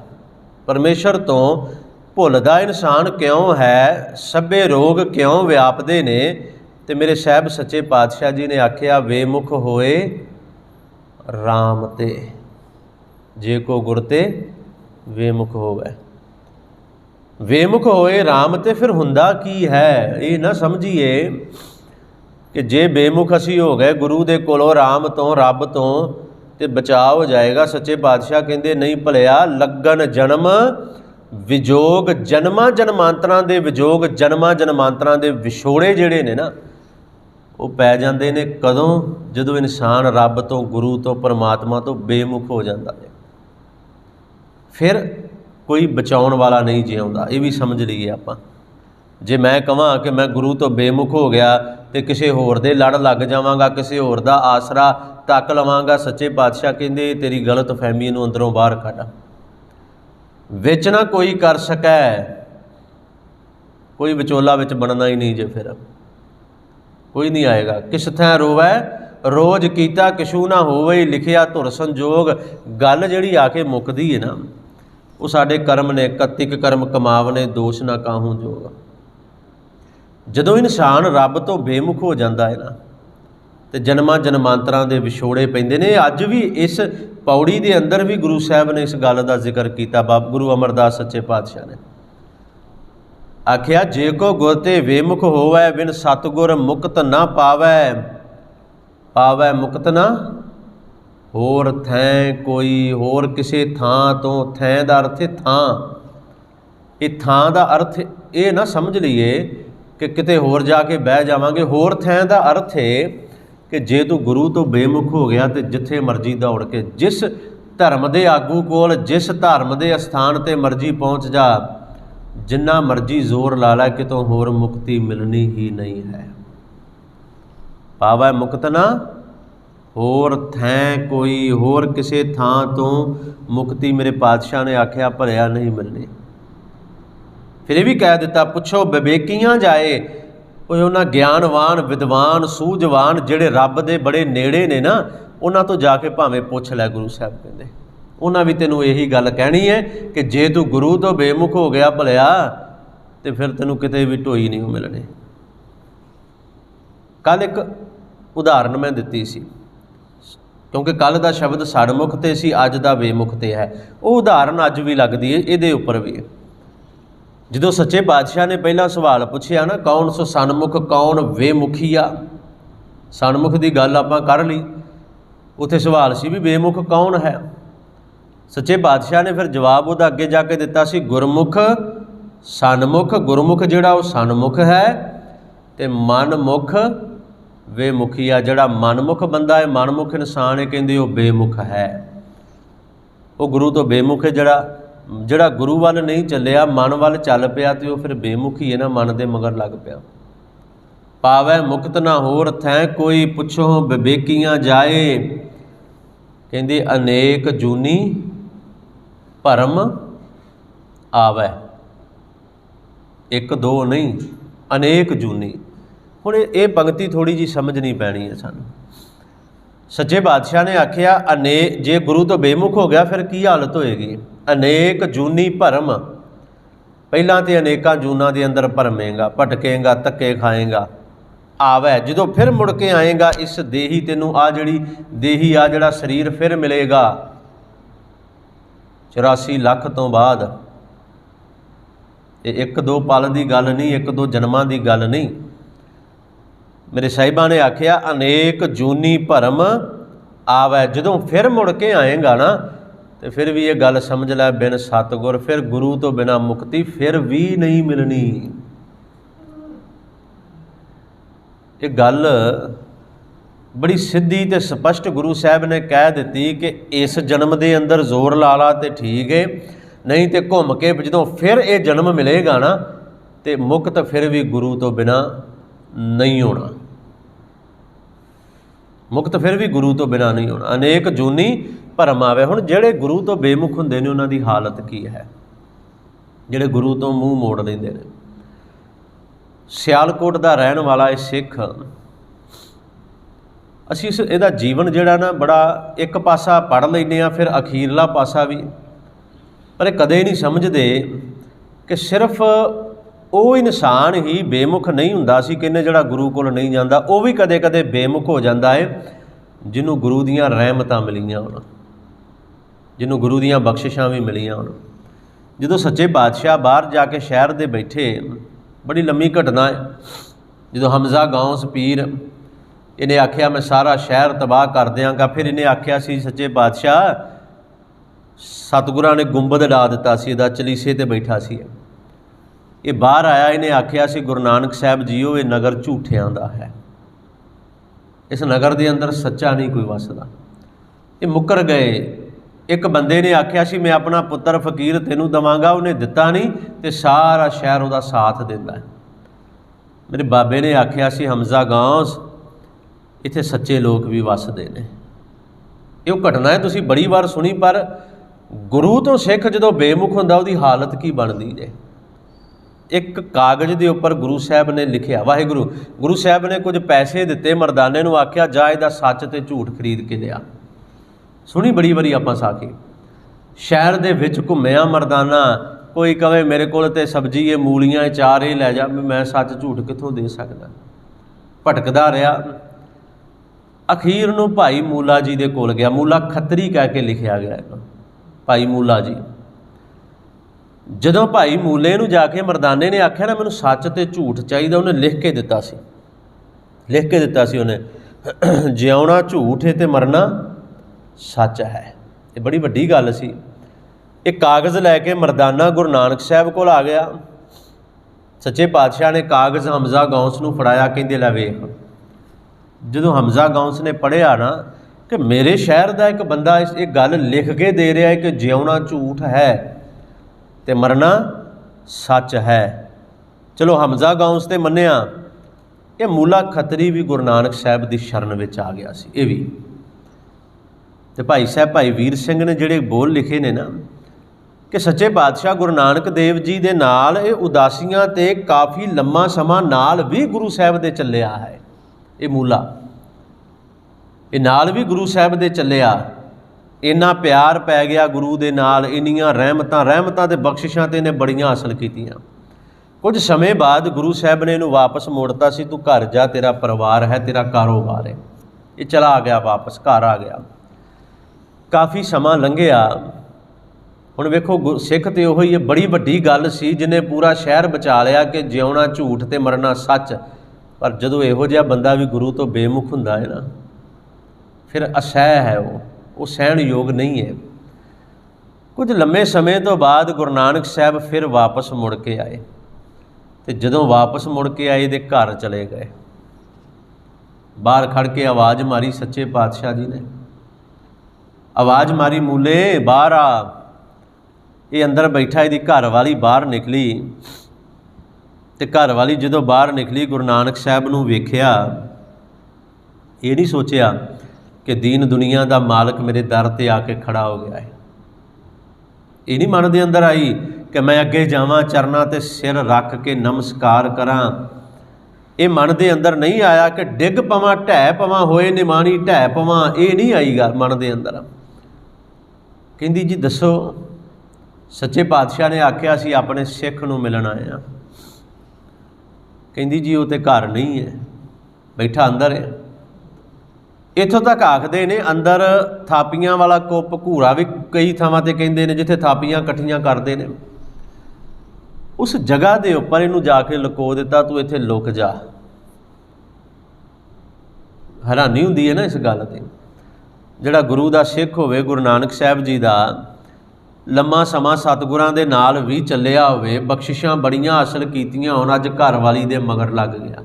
ਪਰਮੇਸ਼ਰ ਤੋਂ ਭੁੱਲਦਾ ਇਨਸਾਨ ਕਿਉਂ ਹੈ? ਸਭੇ ਰੋਗ ਕਿਉਂ ਵਿਆਪਦੇ ਨੇ? ਤੇ ਮੇਰੇ ਸਾਹਿਬ ਸੱਚੇ ਪਾਤਸ਼ਾਹ ਜੀ ਨੇ ਆਖਿਆ, ਵੇਮੁਖ ਹੋਏ ਰਾਮ ਤੇ, ਜੇ ਕੋ ਗੁਰ ਤੇ ਵੇਮੁਖ ਹੋਵੇ। ਵੇਮੁਖ ਹੋਏ ਰਾਮ ਤੇ ਫਿਰ ਹੁੰਦਾ ਕੀ ਹੈ? ਇਹ ਨਾ ਸਮਝੀਏ ਕਿ ਜੇ ਬੇਮੁਖ ਅਸੀਂ ਹੋ ਗਏ ਗੁਰੂ ਦੇ ਕੋਲੋਂ, ਰਾਮ ਤੋਂ, ਰੱਬ ਤੋਂ, ਤੇ ਬਚਾਅ ਹੋ ਜਾਏਗਾ। ਸੱਚੇ ਪਾਤਸ਼ਾਹ ਕਹਿੰਦੇ ਨਹੀਂ ਭਲਿਆ, ਲੱਗਣ ਜਨਮ ਵਿਜੋਗ। ਜਨਮਾਂ ਜਨਮਾਂਤਰਾਂ ਦੇ ਵਿਜੋਗ, ਜਨਮਾਂ ਜਨਮਾਂਤਰਾਂ ਦੇ ਵਿਛੋੜੇ ਜਿਹੜੇ ਨੇ ਨਾ, ਉਹ ਪੈ ਜਾਂਦੇ ਨੇ ਕਦੋਂ? ਜਦੋਂ ਇਨਸਾਨ ਰੱਬ ਤੋਂ, ਗੁਰੂ ਤੋਂ, ਪਰਮਾਤਮਾ ਤੋਂ ਬੇਮੁਖ ਹੋ ਜਾਂਦਾ ਹੈ। ਫਿਰ ਕੋਈ ਬਚਾਉਣ ਵਾਲਾ ਨਹੀਂ ਜਿਉਂਦਾ। ਇਹ ਵੀ ਸਮਝ ਲਈਏ ਆਪਾਂ। ਜੇ ਮੈਂ ਕਹਾਂ ਕਿ ਮੈਂ ਗੁਰੂ ਤੋਂ ਬੇਮੁਖ ਹੋ ਗਿਆ ਤੇ ਕਿਸੇ ਹੋਰ ਦੇ ਲੜ ਲੱਗ ਜਾਵਾਂਗਾ, ਕਿਸੇ ਹੋਰ ਦਾ ਆਸਰਾ ਤੱਕ ਲਵਾਂਗਾ, ਸੱਚੇ ਪਾਤਸ਼ਾਹ ਕਹਿੰਦੇ ਤੇਰੀ ਗਲਤ ਫਹਿਮੀ ਨੂੰ ਅੰਦਰੋਂ ਬਾਹਰ ਕੱਢ। ਵਿੱਚ ਨਾ ਕੋਈ ਕਰ ਸਕੈ, ਕੋਈ ਵਿਚੋਲਾ ਵਿੱਚ ਬਣਨਾ ਹੀ ਨਹੀਂ। ਜੇ ਫਿਰ ਕੋਈ ਨਹੀਂ ਆਏਗਾ। ਕਿਸ ਥੈਂ ਰੋਵੈ ਰੋਜ਼ ਕੀਤਾ ਕਿਛੂ ਨਾ ਹੋਵੇ, ਲਿਖਿਆ ਧੁਰ ਸੰਜੋਗ। ਗੱਲ ਜਿਹੜੀ ਆ ਕੇ ਮੁੱਕਦੀ ਹੈ ਨਾ, ਉਹ ਸਾਡੇ ਕਰਮ ਨੇ। ਕੱਤਿਕ ਕਰਮ ਕਮਾਵਨੇ ਦੋਸ਼ ਨਾ ਕਾਹੂ ਜੋਗ। ਜਦੋਂ ਇਨਸਾਨ ਰੱਬ ਤੋਂ ਬੇਮੁਖ ਹੋ ਜਾਂਦਾ ਹੈ ਨਾ, ਤੇ ਜਨਮਾਂ ਜਨਮਾਂਤਰਾਂ ਦੇ ਵਿਛੋੜੇ ਪੈਂਦੇ ਨੇ। ਅੱਜ ਵੀ ਇਸ ਪੌੜੀ ਦੇ ਅੰਦਰ ਵੀ ਗੁਰੂ ਸਾਹਿਬ ਨੇ ਇਸ ਗੱਲ ਦਾ ਜ਼ਿਕਰ ਕੀਤਾ। ਬਾਬਾ ਗੁਰੂ ਅਮਰਦਾਸ ਸੱਚੇ ਪਾਤਸ਼ਾਹ ਨੇ ਆਖਿਆ, ਜੇ ਕੋ ਗੁਰ ਤੇ ਵੇਮੁਖ ਹੋਵੈ, ਬਿਨ ਸਤਿਗੁਰ ਮੁਕਤ ਨਾ ਪਾਵੈ। ਪਾਵੈ ਮੁਕਤ ਨਾ ਹੋਰ ਥੈਂ ਕੋਈ। ਹੋਰ ਕਿਸੇ ਥਾਂ ਤੋਂ, ਥੈਂ ਦਾ ਅਰਥ ਹੈ ਥਾਂ। ਇਹ ਥਾਂ ਦਾ ਅਰਥ ਇਹ ਨਾ ਸਮਝ ਲਈਏ ਕਿ ਕਿਤੇ ਹੋਰ ਜਾ ਕੇ ਬਹਿ ਜਾਵਾਂਗੇ। ਹੋਰ ਥੈਂ ਦਾ ਅਰਥ ਹੈ ਕਿ ਜੇ ਤੂੰ ਗੁਰੂ ਤੋਂ ਬੇਮੁਖ ਹੋ ਗਿਆ ਤੇ ਜਿੱਥੇ ਮਰਜ਼ੀ ਦੌੜ ਕੇ, ਜਿਸ ਧਰਮ ਦੇ ਆਗੂ ਕੋਲ, ਜਿਸ ਧਰਮ ਦੇ ਅਸਥਾਨ ਤੇ ਮਰਜ਼ੀ ਪਹੁੰਚ ਜਾ, ਜਿੰਨਾ ਮਰਜ਼ੀ ਜ਼ੋਰ ਲਾ ਲੈ, ਕਿਤੋਂ ਹੋਰ ਮੁਕਤੀ ਮਿਲਣੀ ਹੀ ਨਹੀਂ ਹੈ। ਪਾਵੈ ਮੁਕਤ ਨਾ ਹੋਰ ਥੈਂ ਕੋਈ। ਹੋਰ ਕਿਸੇ ਥਾਂ ਤੋਂ ਮੁਕਤੀ ਮੇਰੇ ਪਾਤਸ਼ਾਹ ਨੇ ਆਖਿਆ ਭਲਿਆ ਨਹੀਂ ਮਿਲਣੀ। ਫਿਰ ਇਹ ਵੀ ਕਹਿ ਦਿੱਤਾ, ਪੁੱਛੋ ਵਿਵੇਕੀਆਂ ਜਾਏ। ਉਹ ਉਹਨਾਂ ਗਿਆਨਵਾਨ, ਵਿਦਵਾਨ, ਸੂਝਵਾਨ ਜਿਹੜੇ ਰੱਬ ਦੇ ਬੜੇ ਨੇੜੇ ਨੇ ਨਾ, ਉਹਨਾਂ ਤੋਂ ਜਾ ਕੇ ਭਾਵੇਂ ਪੁੱਛ ਲੈ। ਗੁਰੂ ਸਾਹਿਬ ਕਹਿੰਦੇ ਉਹਨਾਂ ਵੀ ਤੈਨੂੰ ਇਹੀ ਗੱਲ ਕਹਿਣੀ ਹੈ ਕਿ ਜੇ ਤੂੰ ਗੁਰੂ ਤੋਂ ਬੇਮੁਖ ਹੋ ਗਿਆ ਭਲਿਆ, ਤੇ ਫਿਰ ਤੈਨੂੰ ਕਿਤੇ ਵੀ ਢੋਈ ਨਹੀਂ ਮਿਲਣੀ। ਕੱਲ੍ਹ ਇੱਕ ਉਦਾਹਰਨ ਮੈਂ ਦਿੱਤੀ ਸੀ, ਕਿਉਂਕਿ ਕੱਲ੍ਹ ਦਾ ਸ਼ਬਦ ਸੜਮੁਖ 'ਤੇ ਸੀ, ਅੱਜ ਦਾ ਬੇਮੁਖ 'ਤੇ ਹੈ। ਉਹ ਉਦਾਹਰਨ ਅੱਜ ਵੀ ਲੱਗਦੀ ਹੈ, ਇਹਦੇ ਉੱਪਰ ਵੀ। ਜਦੋਂ ਸੱਚੇ ਪਾਤਸ਼ਾਹ ਨੇ ਪਹਿਲਾਂ ਸਵਾਲ ਪੁੱਛਿਆ ਨਾ, ਕੌਣ ਸੋ ਸਨਮੁਖ ਕੌਣ ਵੇਮੁਖੀਆ। ਸਨਮੁਖ ਦੀ ਗੱਲ ਆਪਾਂ ਕਰ ਲਈ, ਉੱਥੇ ਸਵਾਲ ਸੀ ਵੀ ਬੇਮੁਖ ਕੌਣ ਹੈ। ਸੱਚੇ ਪਾਤਸ਼ਾਹ ਨੇ ਫਿਰ ਜਵਾਬ ਉਹਦਾ ਅੱਗੇ ਜਾ ਕੇ ਦਿੱਤਾ ਸੀ, ਗੁਰਮੁਖ ਸਨਮੁਖ। ਗੁਰਮੁਖ ਜਿਹੜਾ ਉਹ ਸਨਮੁਖ ਹੈ, ਤੇ ਮਨਮੁਖ ਬੇਮੁਖੀਆ। ਜਿਹੜਾ ਮਨਮੁਖ ਬੰਦਾ ਹੈ, ਮਨਮੁਖ ਇਨਸਾਨ ਹੈ, ਕਹਿੰਦੇ ਉਹ ਬੇਮੁਖ ਹੈ। ਉਹ ਗੁਰੂ ਤੋਂ ਬੇਮੁਖ ਹੈ। ਜਿਹੜਾ ਗੁਰੂ ਵੱਲ ਨਹੀਂ ਚੱਲਿਆ, ਮਨ ਵੱਲ ਚੱਲ ਪਿਆ, ਤੇ ਉਹ ਫਿਰ ਬੇਮੁਖੀ ਹੈ ਨਾ, ਮਨ ਦੇ ਮਗਰ ਲੱਗ ਪਿਆ। ਪਾਵੈ ਮੁਕਤ ਨਾ ਹੋਰ ਥੈਂ ਕੋਈ, ਪੁੱਛੋ ਵਿਵੇਕੀਆਂ ਜਾਏ। ਕਹਿੰਦੇ ਅਨੇਕ ਜੂਨੀ ਭਰਮ ਆਵੈ। ਇੱਕ ਦੋ ਨਹੀਂ, ਅਨੇਕ ਜੂਨੀ। ਹੁਣ ਇਹ ਪੰਕਤੀ ਥੋੜ੍ਹੀ ਜਿਹੀ ਸਮਝਣੀ ਪੈਣੀ ਹੈ ਸਾਨੂੰ। ਸੱਚੇ ਪਾਤਸ਼ਾਹ ਨੇ ਆਖਿਆ ਜੇ ਗੁਰੂ ਤੋਂ ਬੇਮੁਖ ਹੋ ਗਿਆ ਫਿਰ ਕੀ ਹਾਲਤ ਹੋਏਗੀ? ਅਨੇਕ ਜੂਨੀ ਭਰਮ। ਪਹਿਲਾਂ ਤਾਂ ਅਨੇਕਾਂ ਜੂਨਾਂ ਦੇ ਅੰਦਰ ਭਰਮੇਗਾ, ਭਟਕੇਗਾ, ਧੱਕੇ ਖਾਏਗਾ। ਆਵੈ ਜਦੋਂ ਫਿਰ ਮੁੜ ਕੇ ਆਏਗਾ, ਇਸ ਦੇਹੀ ਤੈਨੂੰ ਆ ਜਿਹੜੀ ਦੇਹੀ ਆ ਜਿਹੜਾ ਸਰੀਰ ਫਿਰ ਮਿਲੇਗਾ 84 ਲੱਖ ਤੋਂ ਬਾਅਦ। ਇਹ ਇੱਕ ਦੋ ਪਲ ਦੀ ਗੱਲ ਨਹੀਂ, ਇੱਕ ਦੋ ਜਨਮਾਂ ਦੀ ਗੱਲ ਨਹੀਂ। ਮੇਰੇ ਸਾਹਿਬਾਂ ਨੇ ਆਖਿਆ ਅਨੇਕ ਜੂਨੀ ਭਰਮ ਆਵੈ। ਜਦੋਂ ਫਿਰ ਮੁੜ ਕੇ ਆਏਗਾ ਨਾ, ਤੇ ਫਿਰ ਵੀ ਇਹ ਗੱਲ ਸਮਝ ਲੈ, ਬਿਨ ਸਤਿਗੁਰ ਫਿਰ ਗੁਰੂ ਤੋਂ ਬਿਨਾਂ ਮੁਕਤੀ ਫਿਰ ਵੀ ਨਹੀਂ ਮਿਲਣੀ। ये गल बड़ी सीधी ते स्पष्ट गुरु साहब ने कह दी कि इस जन्म के अंदर जोर ला ला तो ठीक है, नहीं तो घूम के जो फिर ये जन्म मिलेगा ना तो मुक्त फिर भी गुरु तो बिना नहीं होना, मुक्त फिर भी गुरु तो बिना नहीं होना। अनेक जूनी भरम आवे। हुण जिहड़े गुरु तो बेमुख हुंदे ने उन्हां दी हालत की है, जिहड़े गुरु तो मूँह मोड़ लैंदे ने। सियालकोट का रहन वाला ये सिख, असीं इहदा जीवन जिहड़ा ना बड़ा एक पासा पढ़ लैंदे आ, फिर अखीरला पासा भी, पर कदे नहीं समझते कि सिर्फ वो इंसान ही बेमुख नहीं हुंदा सी कहने जिहड़ा गुरु कोल नहीं जांदा, वो भी कदे कदे बेमुख हो जाता है जिन्हों गुरु दीयां रहमतां मिलियां होण, जिन्हों गुरु दीयां बख्शिशां भी मिलियां होण। जदों सच्चे बादशाह बाहर जाके शहर दे बैठे, बड़ी लंबी घटना है। जो हमजा गौस पीर इन्हें आख्या मैं सारा शहर तबाह कर देंगा, फिर इन्हें आख्या सी सच्चे बादशाह सतगुरां ने गुंबद ला दिता सी, इहदा चलीसे ते बैठा सी। ये बाहर आया, इन्हें आख्या सी गुरु नानक साहब जीओ ये नगर झूठियां दा है, इस नगर के अंदर सच्चा नहीं कोई वसदा। ये मुकर गए। एक बंदे ने आख्या सी मैं अपना पुत्र फकीर तेनू दवांगा, उन्हें दिता नहीं तो सारा शहर उहदा साथ दिंदा है। मेरे बाबे ने आख्या सी हमजा गौस इत्थे सच्चे लोग भी वसदे ने। ये घटना है तुसीं बड़ी बार सुनी, पर गुरु तो सिख जो बेमुख हुंदा उहदी हालत की बनदी जे। एक कागज़ के उपर गुरु साहब ने लिखिया वाहिगुरु, गुरु साहब ने कुछ पैसे दिते, मरदाने नूं आख्या जा इहदा सच ते झूठ खरीद के लिया। सुनी बड़ी बारी आपां साखी, शहर दे विच घुम्मिया मरदाना, कोई कहे मेरे कोल ते सब्जी है मूलियां चार ही लै जा, मैं सच झूठ कित्थों दे सकदा। भटकदा रहा, अखीर नूं भाई मूला जी दे कोल गया। मूला खत्तरी कह के लिखिया गया है, भाई मूला जी। जदों भाई मूले नूं जाके मरदाने ने आख्या ना मैनूं सच ते झूठ चाहिए, उन्हें लिख के दिता सी, लिख के दिता सी उन्हें, जिउणा झूठ है ते मरना सच है। ये बड़ी वड्डी गल सी। एक कागज़ लैके मरदाना गुरु नानक साहब कोल आ गया। सच्चे पातशाह ने कागज़ हमजा गौस नूं फड़ाया, कहंदे लै वेख। जदों हमजा गौस ने पढ़िया ना कि मेरे शहर का एक बंदा एक गल लिख के दे रहा है कि जिउणा झूठ है ते मरना सच है। चलो हमजा गौस ते मन्निया, ये मूला खत्तरी भी गुरु नानक साहब की शरण में आ गया सी। ये भी तो भाई साहब भाई वीर सिंह ने जिहड़े बोल लिखे ने ना कि सच्चे पातशाह गुरु नानक देव जी दे नाल ये उदासियां ते काफ़ी लम्मा समा नाल भी गुरु साहब दे चलिया है। ये मूला ये नाल भी गुरु साहब दे चलिया, इन्ना प्यार पै गया गुरु दे नाल, इन्नियां रहमतां ते बख्शिशां ते इन्हें बड़ियां हासिल कीतियां। कुछ समय बाद गुरु साहब ने इन्हूं वापस मोड़ता सी, तू घर जा, तेरा परिवार है, तेरा कारोबार है। ये चला आ गया, वापस घर आ गया। काफ़ी समा लंघिया। हुण वेखो सिख ते ओही है, बड़ी वड्डी गल सी जिन्हें पूरा शहर बचा लिया कि जिउणा झूठ ते मरना सच। पर जदों इहो जिहा बंदा भी गुरु तो बेमुख हुंदा है ना, फिर असह है, वो सहण योग नहीं है। कुछ लंबे समय तो बाद गुरु नानक साहब फिर वापस मुड़ के आए, तो जदों वापस मुड़ के आए तो घर चले गए। बाहर खड़ के आवाज़ मारी सच्चे पातशाह जी ने, आवाज़ मारी मूले बाहर आ। ये अंदर बैठा, यदी घर वाली बाहर निकली, तो घर वाली जदों बाहर निकली गुरु नानक साहब नूं वेखिया, ये नहीं सोचिया कि दीन दुनिया का मालक मेरे दर ते आके खड़ा हो गया है। ये नहीं मन दे अंदर आई कि मैं अगे जावां चरना ते सिर रख के नमस्कार करां। ये मन दे अंदर नहीं आया कि डिग पवां ढह पवां, होए निमाणी ढह पवां, ये नहीं आई गल मन दे अंदर। कहंदी जी दसो, सच्चे पातशाह ने आख्या सी अपने सिख नूं मिलण आए आ। कहंदी जी वो तो घर नहीं है, बैठा अंदर है। इत्थों तक आखते ने अंदर थापियां वाला कुप घूरा भी कई थावां ते कहंदे ने जिथे थापियां इकट्ठियां करते हैं, उस जगह के उपर इनू जाके लुको दिता, तू इत्थे लुक जा। हैरानी हुंदी है ना इस गल ते, जिहड़ा गुरु का सिख होवे, गुरु नानक साहब जी का लम्मा समा सतगुरां दे नाल भी चलिया होवे, बख्शिशां बड़ियां हासिल कीतियां होण, अज घर वाली दे मगर लग गया।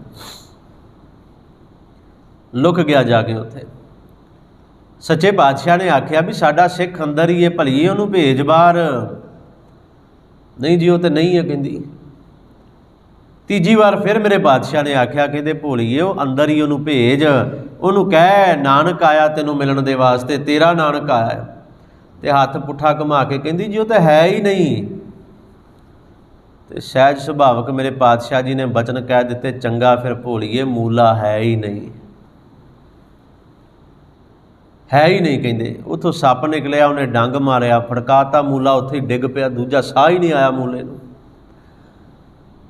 लुक गया जाके उत्थे। सच्चे पातशाह ने आख्या भी साडा सिख अंदर ही है, भलीए उहनूं भेज बाहर। नहीं जी, वो तो नहीं है कहंदी। तीजी बार फिर मेरे पातशाह ने आख्या, कहते भोलीए वो अंदर ही उहनूं भेज, उहनूं कह नानक आया तैनूं मिलण दे वास्ते, तेरा नानक आया है। ते हथ पुट्ठा घुमा के कहंदी जी वो तो है ही नहीं। तो सहज सुभावक मेरे पातशाह जी ने बचन कह दिते, चंगा फिर भोलीए मूला है ही नहीं, है ही नहीं। कहते उतों सप निकलिया, उन्हें डंग मारिया, फड़काता, मूला उत्थे ही डिग पिया, दूजा साह ही नहीं आया मूले नूं।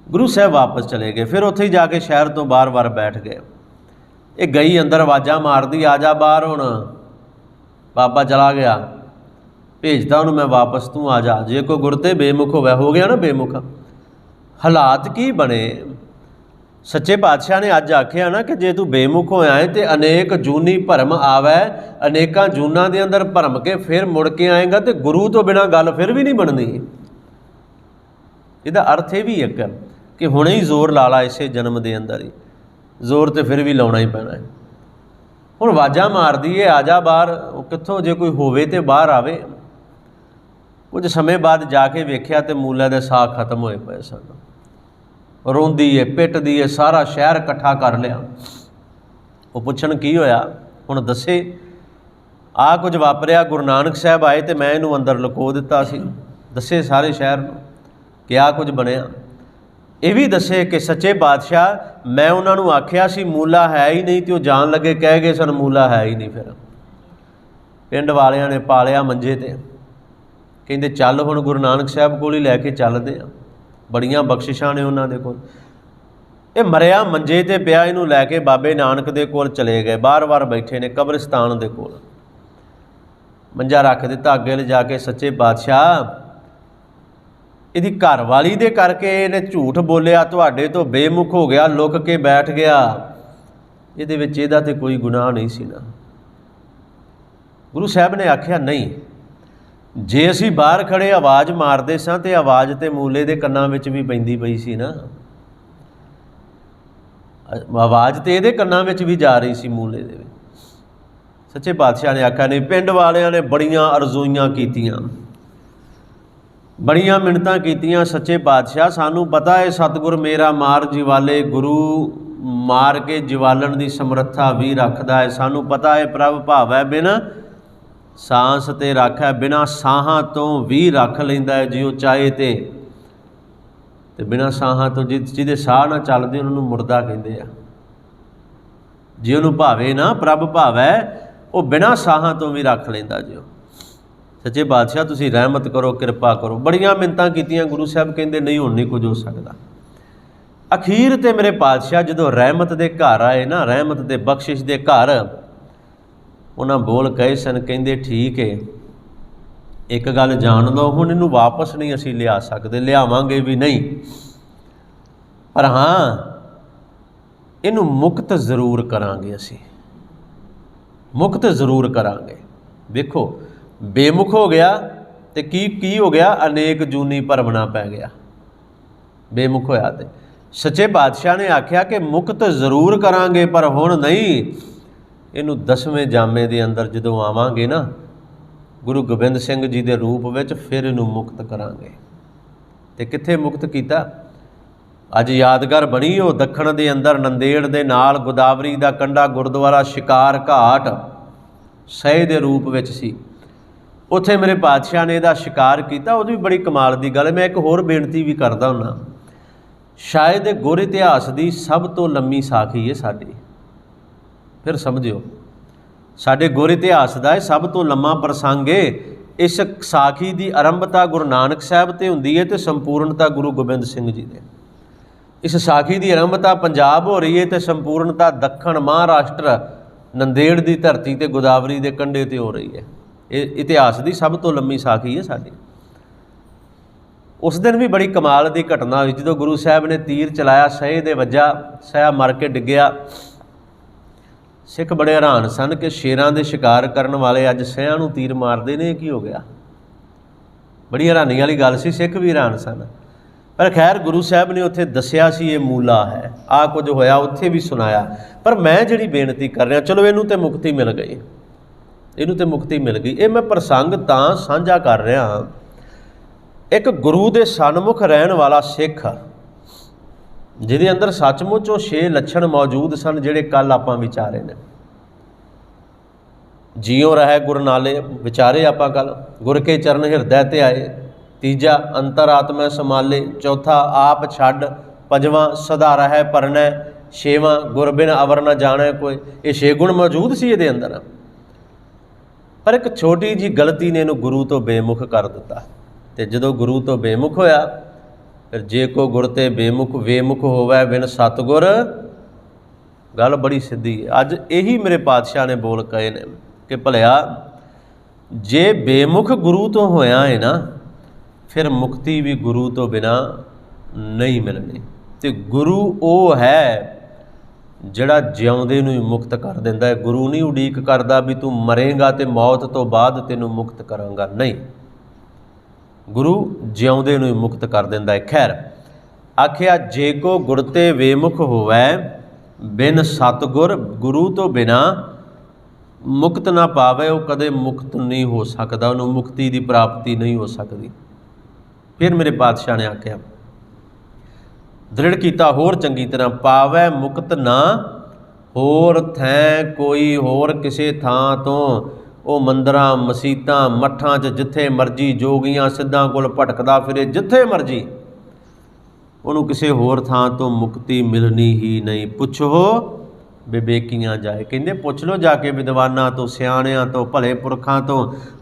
गुरु साहब वापस चले गए, फिर उत्थे ही जाके शहर तो बाहर बार बैठ गए। ये गई अंदर आवाज़ां मारदी, आ जा बाहर हुण। बाबा चला गया, भेजता उन्होंने मैं वापस, तू आ जा। जे कोई गुरते बेमुख हो गया ना बेमुख। हालात की बने। सच्चे पातशाह ने अज आख्या ना कि जे तू बेमुख होया है तो अनेक जूनी भरम आवै, अनेकां जूनां दे अंदर भरम के फिर मुड़ के आएगा तो गुरु तो बिना गल फिर भी नहीं बननी। इहदा अर्थ ये भी एक कि हुणे ही जोर ला ला इसे जन्म के अंदर ही, जोर तो फिर भी लाउणा ही पैना है। हुण आवाज़ां मारदी है, आ जा बाहर। कित्थों जे कोई होवे तो बाहर आवे। कुछ समय बाद जाके वेख्या तो मूले दे साह खत्म होए पए सन। रोंदी है, पिटदी है, सारा शहर इकट्ठा कर लिया। वो पुछण की होया, हुण दसे। आ कुछ वापरिया, गुरु नानक साहब आए तो मैं इनू अंदर लुको दिता सी। दसे सारे शहर नूं कि आ कुछ बनिया। ये भी दसे कि सच्चे पातशाह मैं उन्होंने आख्या सी मूला है ही नहीं, तो वो जान लगे कह गए सन मूला है ही नहीं। फिर पिंड वालियां ने पालिया मंजे ते, कहते चल हुण गुरु नानक साहब कोल ही लैके चलदे आ, बड़ियां बख्शिशां ने उन्हां दे कोल। ये मरिया मंजे ते पिया, इनू लैके बाबे नानक दे कोल चले गए। बार बार बैठे ने कब्रिस्तान दे कोल, मंजा रख दिता अगे ले जाके। सच्चे पातशाह इहदी घरवाली दे करके इहने झूठ बोलिया, तुहाडे तो बेमुख हो गया, लुक के बैठ गया। इहदे विच इहदा ते कोई गुनाह नहीं सी ना। गुरु साहब ने आख्या नहीं, जे असीं बाहर खड़े आवाज़ मारदे सां ते आवाज़ ते मूले दे कन्नां विच भी पैंदी पई सी ना। आवाज़ तो इहदे कन्नां विच भी जा रही सी मूले दे। सच्चे पातशाह ने आख्या नहीं। पिंड वालियां ने बड़ियां अरज़ोइयां कीतियां, बड़ियां मिन्नतां कीतियां, सच्चे पातशाह सानू पता है सतगुर मेरा मार जिवाले, गुरु मार के जिवालन की समर्था भी रखता है। सानू पता है प्रभ भावै बिन सांस ते राखै, बिना साहां तो भी रख लैंदा है जे वो चाहे ते बिना साहां तो जिहदे साह ना चलदे उन्होंने मुर्दा कहंदे आ। जे उन्होंने भावे ना प्रभ भावै, वो बिना साहां तो भी रख लैंदा जे। सच्चे पातशाह तुसीं रहमत करो, किरपा करो। बड़ियां मिन्नतां कीतियां, गुरु साहब कहंदे नहीं हुण नहीं कुछ हो सकदा। अखीर ते मेरे पातशाह जदों रहमत दे घर आए ना, रहमत दे बख्शिश दे घर, उन्हां बोल कहे सन, कहंदे ठीक है, एक गल जान लो, हुण इहनूं वापस नहीं असीं लिया सकदे, लियावांगे भी नहीं, पर हाँ इहनूं मुक्त जरूर करांगे, असीं मुक्त जरूर करांगे। देखो बेमुख हो गया तो की हो गया, अनेक जूनी भरमना पै गया। बेमुख होया तो सच्चे पातशाह ने आख्या कि मुक्त जरूर करांगे, पर हुण नहीं। इनू 10वें जामे के अंदर जदों आवांगे ना गुरु गोबिंद सिंह जी के रूप में, फिर इनू मुक्त करांगे। तो कित्थे मुक्त किया? अज यादगार बनी हो दखण के अंदर नंदेड़ के नाल गोदावरी का कंढा गुरुद्वारा शिकार घाट सह के रूप में सी। उत्थे मेरे पातशाह ने इहदा शिकार किया। वो भी बड़ी कमाल की गल। मैं एक होर बेनती भी करदा हुन्ना, शायद गुर इतिहास की सब तो लंबी साखी है साडी। फिर समझियो, साडे गुर इतिहास का सब तो लम्मा प्रसंग है। इस साखी की आरंभता गुरु नानक साहब ते हुंदी है तो संपूर्णता गुरु गोबिंद सिंह जी ने। इस साखी की आरंभता पंजाब हो रही है तो संपूर्णता दखण महाराष्ट्र नंदेड़ की धरती ते गोदावरी के कंढे ते हो रही है। ये इतिहास की सब तो लंबी साखी है साडी। उस दिन भी बड़ी कमाल की घटना हुई, जो गुरु साहब ने तीर चलाया, सह दे वजा, सह मर के डिग्या। सिख बड़े हैरान सन कि शेरां दे शिकार करन वाले अज सहां नूं तीर मारदे ने, की हो गया। बड़ी हैरानी वाली गल सी, सिख भी हैरान सन। पर खैर गुरु साहब ने उत्थे दसिया सी ये मूला है, आ कुछ होया उत्थे भी सुनाया। पर मैं जिहड़ी बेनती कर रहा, चलो इनू तो मुक्ति मिल गई, इनू तो मुक्ति मिल गई। ये मैं प्रसंग तां साझा कर रहा, एक गुरु के सन्मुख रहन वाला सिख जिहदे अंदर सचमुच वो 6 लक्षण मौजूद सन जिहड़े कल आपां विचारे ने। जियो रहे गुर नाले विचारे आपां कल, गुर के चरण हिरदै ते आए। तीजा अंतरात्मा संभाले। चौथा आप छड्ड। पंजवां सदा रहे परनै। छेवां गुर बिन अवर न जाने कोई। ये 6 गुण मौजूद सी इहदे अंदर, पर एक छोटी जी गलती ने इहनूं गुरु तो बेमुख कर दिता। ते जदों गुरु तो बेमुख होया, फिर जे को गुर ते बेमुख होवै बिन सतगुर, गल बड़ी सीधी है। अज यही मेरे पातशाह ने बोल कहे ने कि भलिया जे बेमुख गुरु तो होया है ना, फिर मुक्ति भी गुरु तो बिना नहीं मिलनी। तो गुरु वो है जिहड़ा जिउंदे नूं ही मुक्त कर दिंदा है। गुरु नहीं उड़ीक करदा भी तू मरेगा तो मौत तो बाद तैनूं मुक्त करांगा, नहीं, गुरु जिउंदे नूं ही मुक्त कर दिंदा है। खैर आखिया जे को गुर ते बेमुख होवै बिन सतगुर, गुरु तो बिना मुक्त ना पावे, वो कदे मुक्त नहीं हो सकता, उन्होंने मुक्ति की प्राप्ति नहीं हो सकती। फिर मेरे पातशाह ने आख्या, दृढ़ किया होर चंगी तरह, पावै मुक्त ना होर थैं कोई, होर किसी थां तो वो मंदिरां मसीतां मठां च जिथे मर्जी जोगियां सिद्धां कोल भटकदा फिरे, जिथे मर्जी, उन्होंने किसी होर थां तो मुक्ति मिलनी ही नहीं। पुछो विवेकियां जाए, कहते पुछ लो जाके विद्वानां तो, सियाणियां तो, भले पुरखां तो,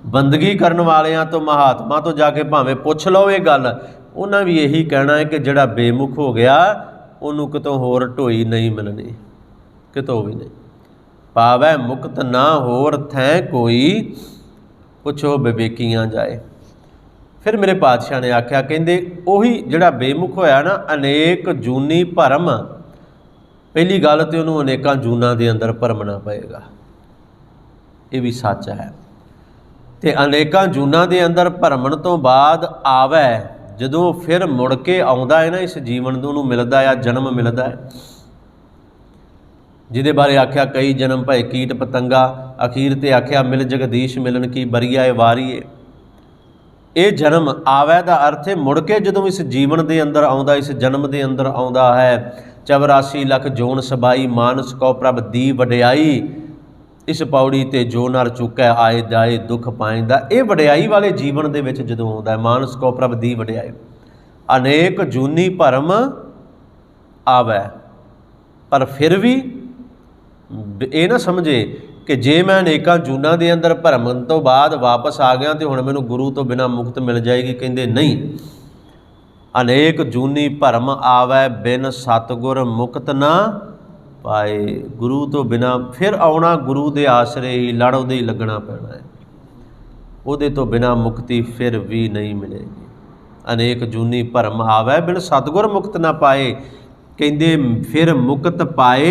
बंदगी करन वालियां तो, महात्मा तो जाके भावें पुछ लो ये गल, उन्हें भी यही कहना है कि जिहड़ा बेमुख हो गया उन्होंने कितों होर ढोई नहीं मिलनी, कितों भी नहीं। पावै मुक्त ना होर थैं कोई, पुछो विवेकियां जाए। फिर मेरे पातशाह ने आख्या, कहते उही जिहड़ा बेमुख होया ना, अनेक जूनी भरम, पहली गल तो उन्होंने अनेकों जूना के अंदर भरमना पएगा, ये भी सच है। तो अनेकों जूना के अंदर भरमण तो बाद आवे, जदों फिर मुड़ के आउंदा है ना इस जीवन को, उन्होंने मिलता है जन्म मिलता है, जिहदे बारे आख्या कई जन्म भए कीट पतंगा, अखीर ते आख्या मिल जगदीश मिलन की बरिया वारीए। ये जन्म आवे का अर्थ है मुड़ के जदों इस जीवन के अंदर आउंदा, इस जन्म के अंदर आउंदा है। 84 लख जोन सबाई, मानस को प्रभ दी वडियाई, इस पौड़ी ते जो नर चुकै आए जाए दुख पाइंदा। ये वडियाई वाले जीवन के विच जदों आउंदा है, मानस को प्रभ दी वडियाई, अनेक जूनी भरम आवे। पर फिर भी ये ना समझे कि जे मैं अनेकों जूना के अंदर भरमण तो बाद वापस आ गया तो हुण मैनूं गुरु तो बिना मुक्त मिल जाएगी, कहते नहीं। अनेक जूनी भरम आवै बिन सतगुर मुक्त ना पाए। गुरु तो बिना फिर आउणा गुरु के आसरे ही, लड़ उहदे ही लगना पैना है, उहदे तो बिना मुक्ति फिर भी नहीं मिलेगी। अनेक जूनी भरम आवै बिन सतगुर मुक्त ना पाए, कहते फिर मुक्त पाए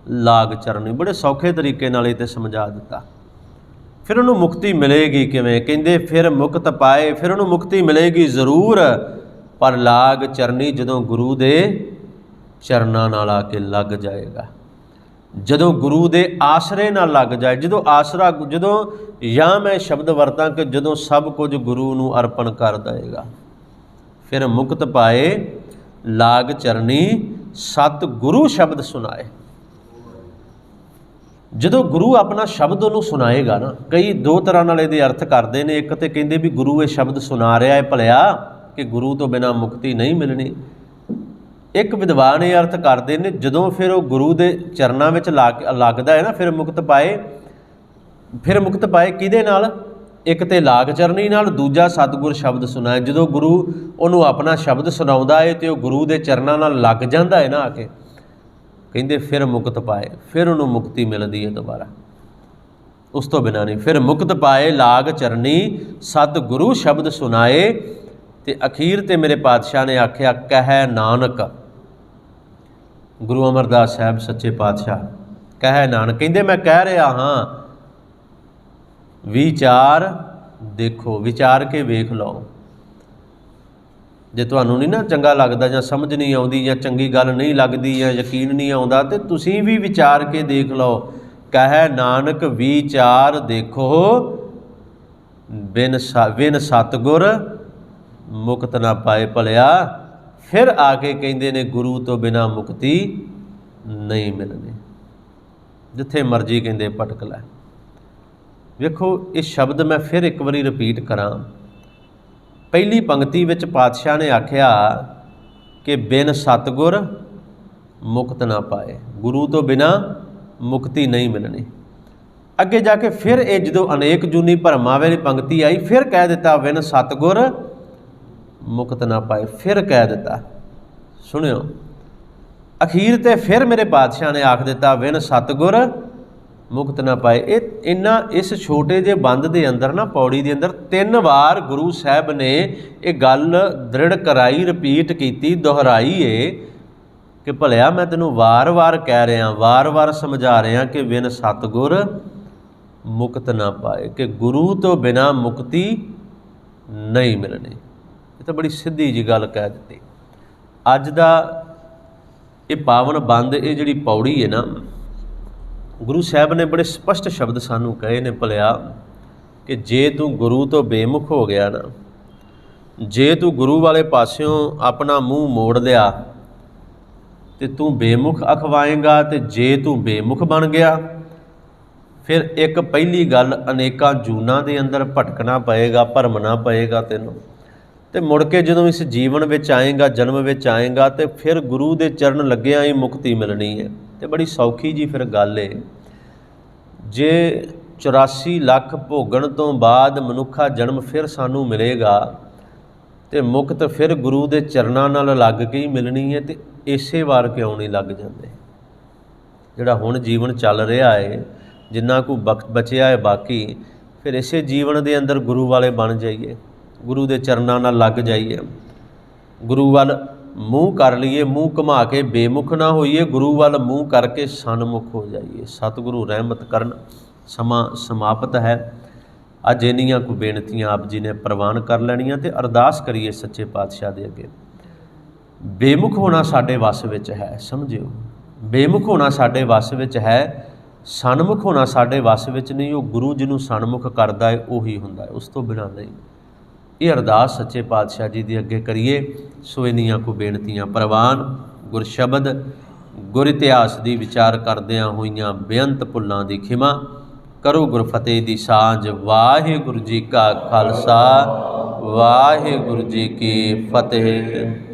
लाग चरनी। बड़े सौखे तरीके नाल इह ते समझा दिता। फिर उन्होंने मुक्ति मिलेगी किवें, कहते फिर मुक्त पाए, फिर उन्होंने मुक्ति मिलेगी जरूर, पर लाग चरनी जदों गुरु दे चरनां नाल आके लग जाएगा, जदों गुरु दे आसरे नाल लग जाए। जदों आसरा, जदों या मैं शब्द वरतां कि जदों सब कुछ गुरु नूं अर्पण कर देगा, फिर मुक्त पाए लाग चरनी सत गुरु शब्द सुनाए। जदों गुरु अपना शब्द उन्होंने सुनाएगा ना, कई दो तरह नाल इहदे अर्थ करते हैं। एक तो कहते भी गुरु ये शब्द सुना रहा है भलिया कि गुरु तो बिना मुक्ति नहीं मिलनी। एक विद्वान ये अर्थ करते हैं जदों फिर वो गुरु के चरणों में लगता है ना, फिर मुक्त पाए। फिर मुक्त पाए किहदे नाल? एक तो लाग चरनी नाल, दूजा सतगुर शब्द सुनाए। जदों गुरु उन्होंने अपना शब्द सुनाउंदा है तो गुरु के चरणों नाल लग जाता है ना आके, कहते फिर मुक्त पाए, फिर उन्होंने मुक्ति मिलती है दोबारा, उस तो बिना नहीं। फिर मुक्त पाए लाग चरनी सत गुरु शब्द सुनाए। तो अखीर ते मेरे पातशाह ने आख्या कह नानक, गुरु अमरदास साहब सच्चे पातशाह कह नानक, कहते मैं कह रहा हाँ, विचार देखो, विचार के वेख लो। जे तुहानूं नहीं ना चंगा लगदा जां समझ नहीं आउंदी जां चंगी गल नहीं लगदी जां यकीन नहीं आउंदा ते तुसीं भी विचार के देख लो। कहे नानक विचार देखो बिन सतगुर मुक्त ना पाए भलिया। फिर आके कहंदे ने गुरु तो बिना मुक्ति नहीं मिलनी। जिथे मर्जी कहंदे भटक लै। वेखो इस शब्द मैं फिर एक बारी रिपीट करा। पहली पंक्ति विच पातशाह ने आख्या कि बिन सतगुर मुक्त ना पाए, गुरु तो बिना मुक्ति नहीं मिलनी। अगे जाके फिर ये जो अनेक जूनी भरमा वाली पंक्ति आई फिर कह दिता बिन सतगुर मुक्त ना पाए, फिर कह दिता। सुनियो अखीर ते फिर मेरे पातशाह ने आख दिता बिन सतगुर मुक्त ना पाए। इन्ना इस छोटे जे बंद के अंदर ना पौड़ी के अंदर 3 बार गुरु साहब ने ये गल दृढ़ कराई, रिपीट की, दोहराई है कि भलिया मैं तेनों वार वार कह रहा, वार वार समझा रहा कि बिन सतगुर मुक्त ना पाए, कि गुरु तो बिना मुक्ति नहीं मिलनी। ये तो बड़ी सीधी जी गल कह दी। अज दा ये पावन बंद ये जिहड़ी पौड़ी है ना, गुरु साहब ने बड़े स्पष्ट शब्द सानू कहे ने भलिया कि जे तू गुरु तो बेमुख हो गया ना, जे तू गुरु वाले पासियों अपना मूँह मोड़ लिया तो तू बेमुख अखवाएगा। तो जे तू बेमुख बन गया फिर एक पहली गल अनेकां जूनां दे अंदर भटकना पएगा, भरमना पएगा तैनूं। तो मुड़ के जदों इस जीवन में आएगा, जन्म में आएगा, तो फिर गुरु के चरण लग्या ही मुक्ति मिलनी है। तो बड़ी सौखी जी फिर गल है। जे 84 लाख भोगण तो बाद मनुखा जन्म फिर सानू मिलेगा तो मुक्त फिर गुरु के चरणों नाल लग के ही मिलनी है। तो इसे वार क्यों नहीं लग जाते? जिहड़ा हुण जीवन चल रहा है, जिन्ना को बचिया है बाकी, फिर इसे जीवन के अंदर गुरु वाले बन जाइए, गुरु के चरणों नाल लग जाइए, गुरु वाल मूँह कर लीए, मूँह घुमा के बेमुख ना होइए, गुरु वाल मूँह करके सन्मुख हो जाइए। सतगुरु रहमत करन। समा समाप्त है। अज इन्नियां को बेनतियां आप जी ने प्रवान कर लैनियां ते अरदास करिए सच्चे पातशाह दे अगे। बेमुख होना साडे वस विच है, समझियो, बेमुख होना साडे वस विच है, सन्मुख होना साडे वस विच नहीं। वो गुरु जिन्हों सन्मुख करदा है उही हुंदा है, उस तो बिना नहीं। ये अरदास सच्चे पातशाह जी दे अगे करिए। सो इन्नियां को बेनतियां प्रवान। गुर शबद गुर इतिहास की विचार करदियां होइयां बेअंत भुल्लां दी खिमा करो। गुर फतेह दी सांझ। वाहिगुरू जी का खालसा, वाहिगुरू जी की फतेह।